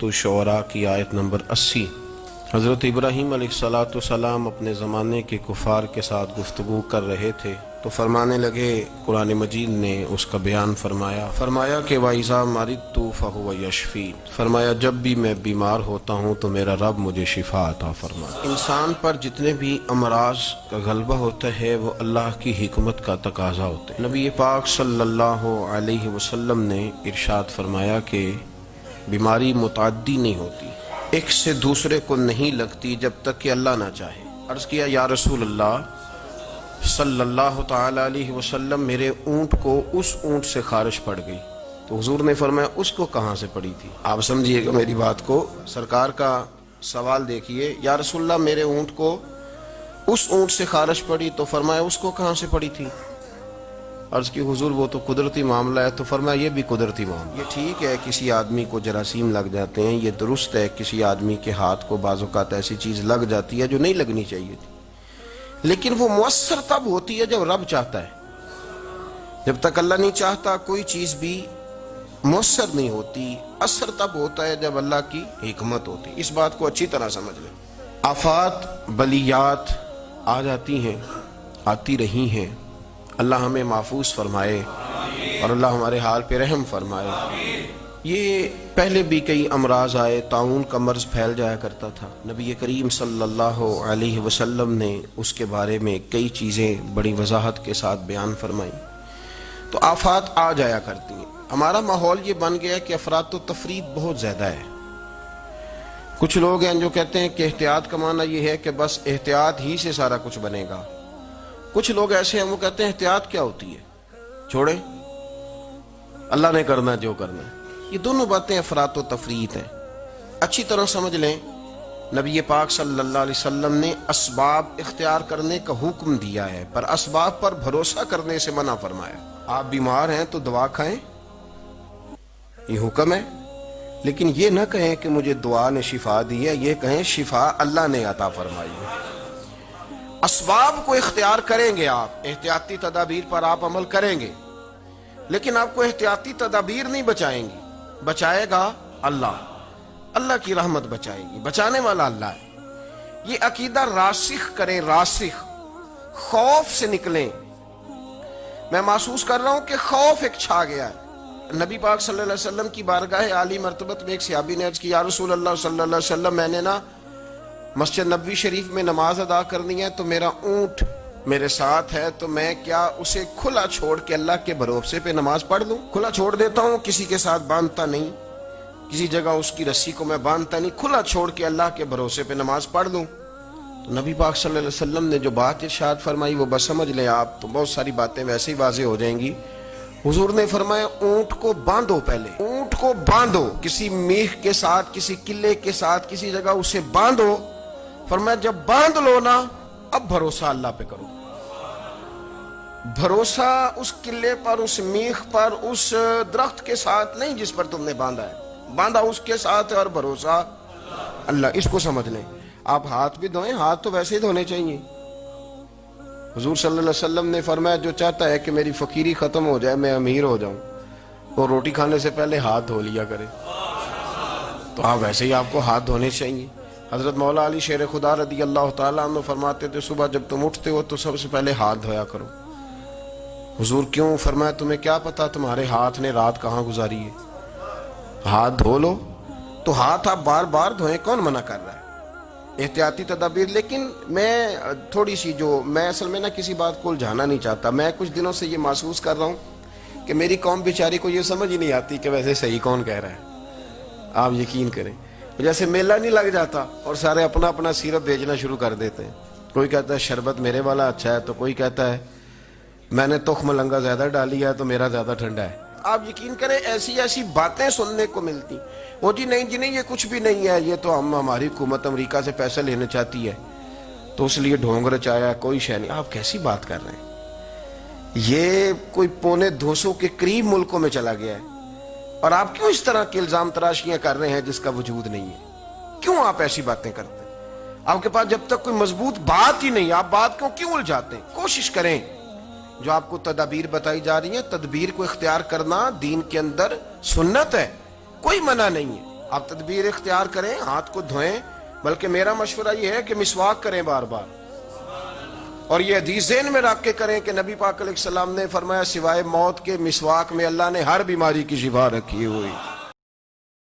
تو شعراء کی آیت نمبر 80۔ حضرت ابراہیم علیہ السلام اپنے زمانے کے کفار کے ساتھ گفتگو کر رہے تھے تو فرمانے لگے، قرآن مجید نے اس کا بیان فرمایا کہ وَإِذَا مَرِضْتُ فَهُوَ يَشْفِينِ، فرمایا جب بھی میں بیمار ہوتا ہوں تو میرا رب مجھے شفا عطا فرماتا۔ انسان پر جتنے بھی امراض کا غلبہ ہوتا ہے وہ اللہ کی حکمت کا تقاضا ہوتا ہے۔ نبی پاک صلی اللہ علیہ وسلم نے ارشاد فرمایا کہ بیماری متعدی نہیں ہوتی، ایک سے دوسرے کو نہیں لگتی جب تک کہ اللہ نہ چاہے۔ عرض کیا یا رسول اللہ صلی اللہ تعالی علیہ وسلم، میرے اونٹ کو اس اونٹ سے خارش پڑ گئی، تو حضور نے فرمایا اس کو کہاں سے پڑی تھی؟ آپ سمجھیے گا میری بات کو، سرکار کا سوال دیکھیے، یا رسول اللہ میرے اونٹ کو اس اونٹ سے خارش پڑی، تو فرمایا اس کو کہاں سے پڑی تھی؟ عرض کی حضور وہ تو قدرتی معاملہ ہے، تو فرمایا یہ بھی قدرتی معاملہ۔ یہ ٹھیک ہے کسی آدمی کو جراثیم لگ جاتے ہیں، یہ درست ہے کسی آدمی کے ہاتھ کو بعض اوقات ایسی چیز لگ جاتی ہے جو نہیں لگنی چاہیے تھی، لیکن وہ مؤثر تب ہوتی ہے جب رب چاہتا ہے۔ جب تک اللہ نہیں چاہتا کوئی چیز بھی مؤثر نہیں ہوتی، اثر تب ہوتا ہے جب اللہ کی حکمت ہوتی۔ اس بات کو اچھی طرح سمجھ لیں۔ آفات بلیات آ جاتی ہیں، آتی رہی ہیں، اللہ ہمیں محفوظ فرمائے اور اللہ ہمارے حال پہ رحم فرمائے۔ یہ پہلے بھی کئی امراض آئے، طاعون کا مرض پھیل جایا کرتا تھا، نبی کریم صلی اللہ علیہ وسلم نے اس کے بارے میں کئی چیزیں بڑی وضاحت کے ساتھ بیان فرمائی۔ تو آفات آ جایا کرتی ہیں۔ ہمارا ماحول یہ بن گیا کہ افراط و تفریط بہت زیادہ ہے۔ کچھ لوگ ہیں جو کہتے ہیں کہ احتیاط کا معنی یہ ہے کہ بس احتیاط ہی سے سارا کچھ بنے گا۔ کچھ لوگ ایسے ہیں وہ کہتے ہیں احتیاط کیا ہوتی ہے، چھوڑیں اللہ نے کرنا جو کرنا ہے۔ یہ دونوں باتیں افراط و تفریط ہیں۔ اچھی طرح سمجھ لیں، نبی پاک صلی اللہ علیہ وسلم نے اسباب اختیار کرنے کا حکم دیا ہے، پر اسباب پر بھروسہ کرنے سے منع فرمایا۔ آپ بیمار ہیں تو دعا کھائیں، یہ حکم ہے، لیکن یہ نہ کہیں کہ مجھے دعا نے شفا دی ہے، یہ کہیں شفا اللہ نے عطا فرمائی ہے۔ اسباب کو اختیار کریں گے، آپ احتیاطی تدابیر پر آپ عمل کریں گے، لیکن آپ کو احتیاطی تدابیر نہیں بچائیں گی، بچائے گا اللہ، اللہ کی رحمت بچائے گی، بچانے والا اللہ ہے۔ یہ عقیدہ راسخ کریں، راسخ، خوف سے نکلیں۔ میں محسوس کر رہا ہوں کہ خوف ایک چھا گیا ہے۔ نبی پاک صلی اللہ علیہ وسلم کی بارگاہ عالی مرتبت میں ایک صحابی نے عرض کی، یا رسول اللہ صلی اللہ علیہ وسلم، میں نے نا مسجد نبوی شریف میں نماز ادا کرنی ہے، تو میرا اونٹ میرے ساتھ ہے، تو میں کیا اسے کھلا چھوڑ کے اللہ کے بھروسے پہ نماز پڑھ دوں؟ کھلا چھوڑ دیتا ہوں، کسی کے ساتھ باندھتا نہیں، کسی جگہ اس کی رسی کو میں باندھتا نہیں، کھلا چھوڑ کے اللہ کے بھروسے پہ نماز پڑھ دوں؟ تو نبی پاک صلی اللہ علیہ وسلم نے جو بات ارشاد فرمائی وہ بس سمجھ لیں آپ، تو بہت ساری باتیں ویسے ہی واضح ہو جائیں گی۔ حضور نے فرمایا اونٹ کو باندھو، پہلے اونٹ کو باندھو، کسی میخ کے ساتھ، کسی قلعے کے ساتھ، کسی جگہ اسے باندھو۔ فرمایا جب باندھ لو نا، اب بھروسہ اللہ پہ کرو۔ بھروسہ اس قلعے پر، اس میخ پر، اس درخت کے ساتھ نہیں جس پر تم نے باندھا ہے، باندھا اس کے ساتھ ہے، اور بھروسہ اللہ۔ اس کو سمجھ لیں۔ آپ ہاتھ بھی دھوئیں، ہاتھ تو ویسے ہی دھونے چاہیے۔ حضور صلی اللہ علیہ وسلم نے فرمایا جو چاہتا ہے کہ میری فقیری ختم ہو جائے، میں امیر ہو جاؤں، وہ روٹی کھانے سے پہلے ہاتھ دھو لیا کرے۔ تو آپ ویسے ہی آپ کو ہاتھ دھونے چاہیے۔ حضرت مولا علی شیر خدا رضی اللہ تعالیٰ عنہ فرماتے تھے صبح جب تم اٹھتے ہو تو سب سے پہلے ہاتھ دھویا کرو۔ حضور کیوں؟ فرمایا تمہیں کیا پتا تمہارے ہاتھ نے رات کہاں گزاری ہے، ہاتھ دھو لو۔ تو ہاتھ آپ بار بار دھوئیں، کون منع کر رہا ہے؟ احتیاطی تدابیر۔ لیکن میں تھوڑی سی میں اصل میں کسی بات کو الجھانا نہیں چاہتا، میں کچھ دنوں سے یہ محسوس کر رہا ہوں کہ میری قوم بیچاری کو یہ سمجھ ہی نہیں آتی کہ ویسے صحیح کون کہہ رہا ہے۔ آپ یقین کریں، جیسے میلہ نہیں لگ جاتا اور سارے اپنا اپنا سیرپ بیچنا شروع کر دیتے ہیں۔ کوئی کہتا ہے شربت میرے والا اچھا ہے، تو کوئی کہتا ہے میں نے تخم لنگا زیادہ ڈالی ہے تو میرا زیادہ ٹھنڈا ہے۔ آپ یقین کریں ایسی ایسی باتیں سننے کو ملتی، وہ جی نہیں جی نہیں یہ کچھ بھی نہیں ہے، یہ تو ہماری حکومت امریکہ سے پیسے لینا چاہتی ہے تو اس لیے ڈھونگ رچایا ہے، کوئی شے نہیں۔ آپ کیسی بات کر رہے ہیں؟ یہ کوئی 250 کے قریب ملکوں میں چلا گیا ہے، اور آپ کیوں اس طرح کے الزام تراشیاں کر رہے ہیں جس کا وجود نہیں ہے؟ کیوں آپ ایسی باتیں کرتے ہیں؟ آپ کے پاس جب تک کوئی مضبوط بات ہی نہیں، آپ بات کیوں الجھاتے ہیں؟ کوشش کریں، جو آپ کو تدابیر بتائی جا رہی ہیں، تدبیر کو اختیار کرنا دین کے اندر سنت ہے، کوئی منع نہیں ہے۔ آپ تدبیر اختیار کریں، ہاتھ کو دھوئیں، بلکہ میرا مشورہ یہ ہے کہ مسواک کریں بار بار، اور یہ حدیث ذہن میں رکھ کے کریں کہ نبی پاک علیہ السلام نے فرمایا سوائے موت کے مسواک میں اللہ نے ہر بیماری کی شفا رکھی ہوئی۔